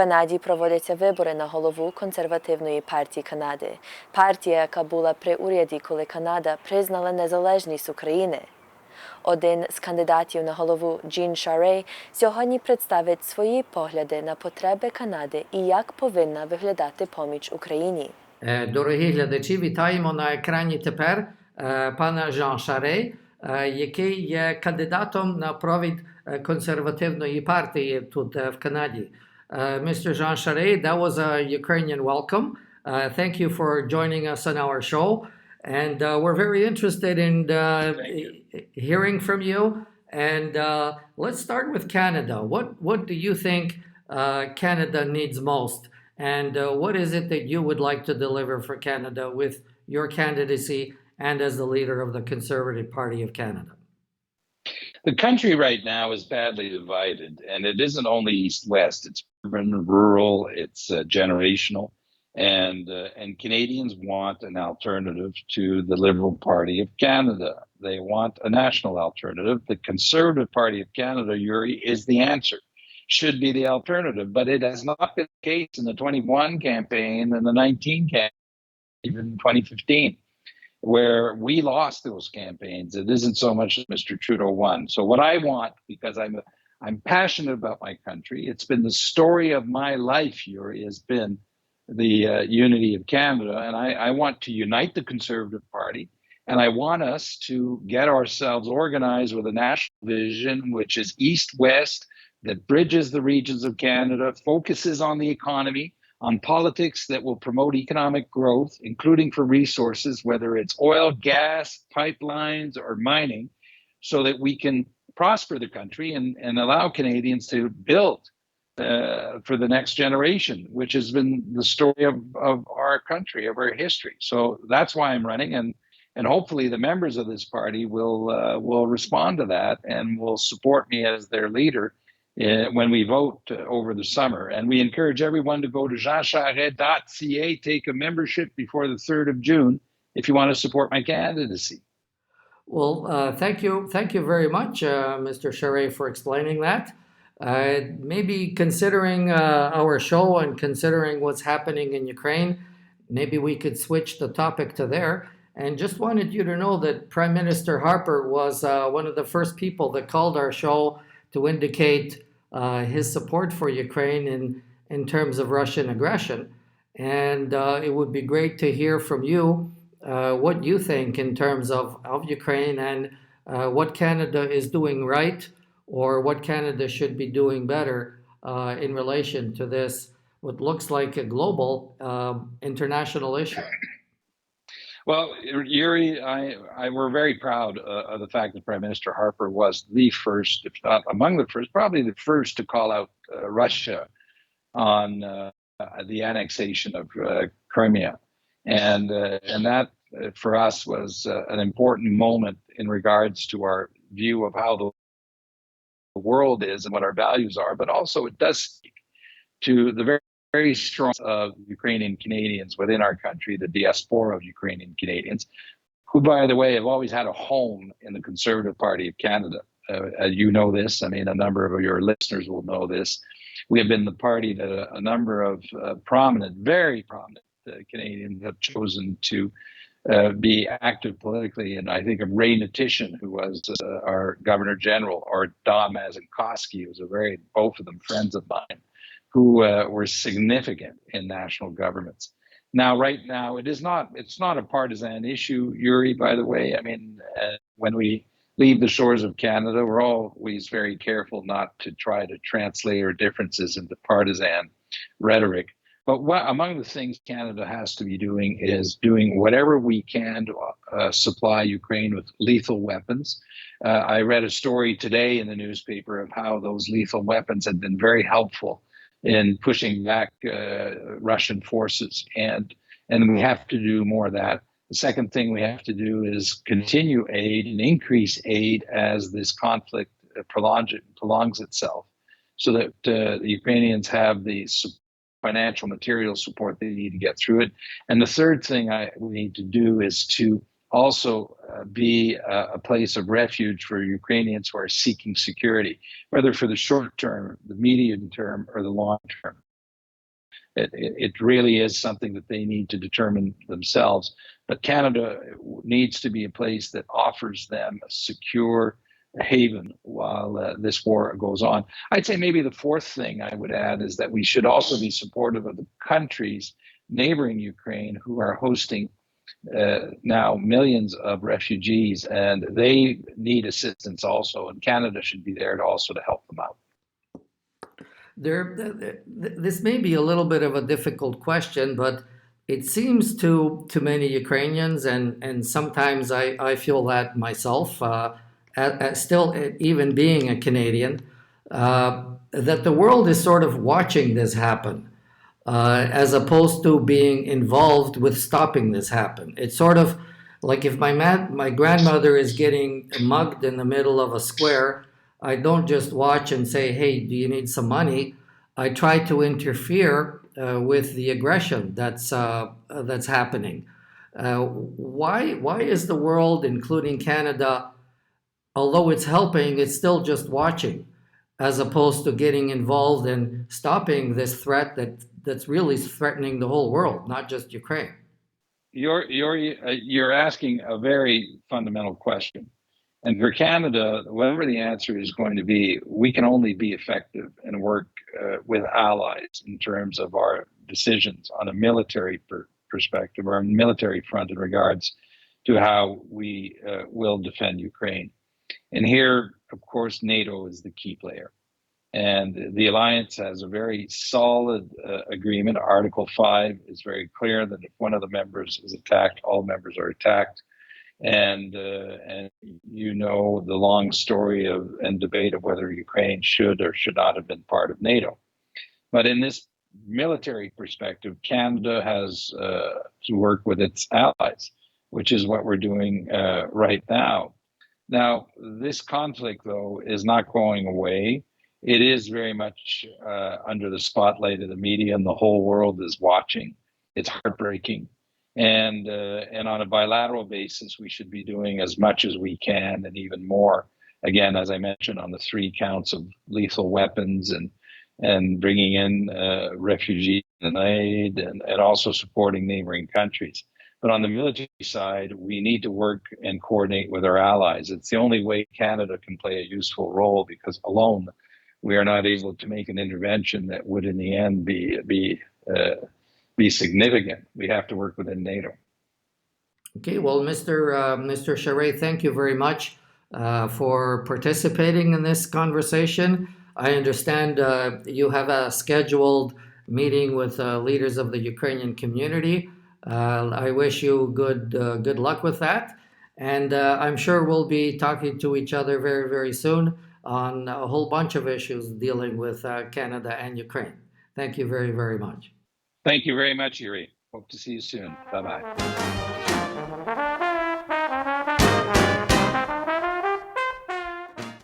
Канаді проводяться вибори на голову консервативної партії Канади. Партія, яка була при уряді, коли Канада признала незалежність України. Один з кандидатів на голову, Charest, сьогодні представить свої погляди на потреби Канади і як повинна виглядати поміч Україні. Дорогі глядачі, вітаємо на екрані тепер пана Charest, який є кандидатом на провід консервативної партії тут в Канаді. Mr. Charest, that was a Ukrainian welcome. Thank you for joining us on our show. And we're very interested in hearing from you. And let's start with Canada. What do you think Canada needs most? And what is it that you would like to deliver for Canada with your candidacy and as the leader of the Conservative Party of Canada? The country right now is badly divided, and it isn't only east-west. It's urban, rural, it's generational. And Canadians want an alternative to the Liberal Party of Canada. They want a national alternative. The Conservative Party of Canada, Yuri, is the answer, should be the alternative. But it has not been the case in the 21 campaign and the 19 campaign, even 2015, where we lost those campaigns. It isn't so much that Mr. Trudeau won. So what I want, because I'm passionate about my country, it's been the story of my life, Yuri, has been the unity of Canada. And I want to unite the Conservative Party. And I want us to get ourselves organized with a national vision, which is east-west, that bridges the regions of Canada, focuses on the economy, on politics that will promote economic growth, including for resources, whether it's oil, gas, pipelines, or mining, so that we can prosper the country and allow Canadians to build for the next generation, which has been the story of our country, of our history. So that's why I'm running, and hopefully the members of this party will respond to that and will support me as their leader when we vote over the summer. And we encourage everyone to go to jeancharest.ca, take a membership before the 3rd of June if you want to support my candidacy. Well, thank you very much, Mr. Charest, for explaining that. Maybe considering our show and considering what's happening in Ukraine, maybe we could switch the topic to there. And just wanted you to know that Prime Minister Harper was one of the first people that called our show to indicate his support for Ukraine in terms of Russian aggression. And it would be great to hear from you what you think in terms of Ukraine and what Canada is doing right or what Canada should be doing better in relation to this, what looks like a global international issue. Well, Yuri, we're very proud of the fact that Prime Minister Harper was the first, if not among the first, probably the first to call out Russia on the annexation of Crimea. And that, for us, was an important moment in regards to our view of how the world is and what our values are, but also it does speak to the very strong of Ukrainian Canadians within our country, the diaspora of Ukrainian Canadians, who, by the way, have always had a home in the Conservative Party of Canada. You know this. I mean, a number of your listeners will know this. We have been the party that a number of prominent, very prominent Canadians have chosen to be active politically. And I think of Ray Natishin, who was our Governor General, or Don Mazinkowski, who was both of them friends of mine, who were significant in national governments. Now, right now, it's not a partisan issue, Yuri, by the way. I mean, when we leave the shores of Canada, we're always very careful not to try to translate our differences into partisan rhetoric. But among the things Canada has to be doing is doing whatever we can to supply Ukraine with lethal weapons. I read a story today in the newspaper of how those lethal weapons had been very helpful in pushing back Russian forces, and we have to do more of that. The second thing we have to do is continue aid and increase aid as this conflict prolongs itself, so that the Ukrainians have the financial, material support they need to get through it. And the third thing we need to do is to also be a place of refuge for Ukrainians who are seeking security, whether for the short term, the medium term, or the long term. It really is something that they need to determine themselves. But Canada needs to be a place that offers them a secure haven while this war goes on. I'd say maybe the fourth thing I would add is that we should also be supportive of the countries neighboring Ukraine who are hosting now millions of refugees, and they need assistance also, and Canada should be there to also to help them out. This may be a little bit of a difficult question, but it seems to many Ukrainians, and sometimes I feel that myself, still even being a Canadian, that the world is sort of watching this happen, as opposed to being involved with stopping this happen. It's sort of like if my grandmother is getting mugged in the middle of a square, I don't just watch and say, hey, do you need some money? I try to interfere with the aggression that's happening. Why is the world, including Canada, although it's helping, it's still just watching, as opposed to getting involved in stopping this threat that's really threatening the whole world, not just Ukraine? You're asking a very fundamental question. And for Canada, whatever the answer is going to be, we can only be effective and work with allies in terms of our decisions on a military perspective or a military front in regards to how we will defend Ukraine. And here, of course, NATO is the key player. And the alliance has a very solid agreement. Article 5 is very clear that if one of the members is attacked, all members are attacked. And you know the long story and debate of whether Ukraine should or should not have been part of NATO. But in this military perspective, Canada has to work with its allies, which is what we're doing right now. Now, this conflict, though, is not going away. It is very much under the spotlight of the media, and the whole world is watching. It's heartbreaking. And on a bilateral basis, we should be doing as much as we can and even more. Again, as I mentioned, on the 3 counts of lethal weapons and bringing in refugee and aid and also supporting neighboring countries. But on the military side, we need to work and coordinate with our allies. It's the only way Canada can play a useful role, because alone we are not able to make an intervention that would in the end be significant. We have to work within NATO. Okay, well, Mr. Charest, thank you very much for participating in this conversation. I understand you have a scheduled meeting with leaders of the Ukrainian community. I wish you good luck with that, and I'm sure we'll be talking to each other very, very soon on a whole bunch of issues dealing with Canada and Ukraine. Thank you very, very much. Thank you very much, Yuri. Hope to see you soon. Bye-bye.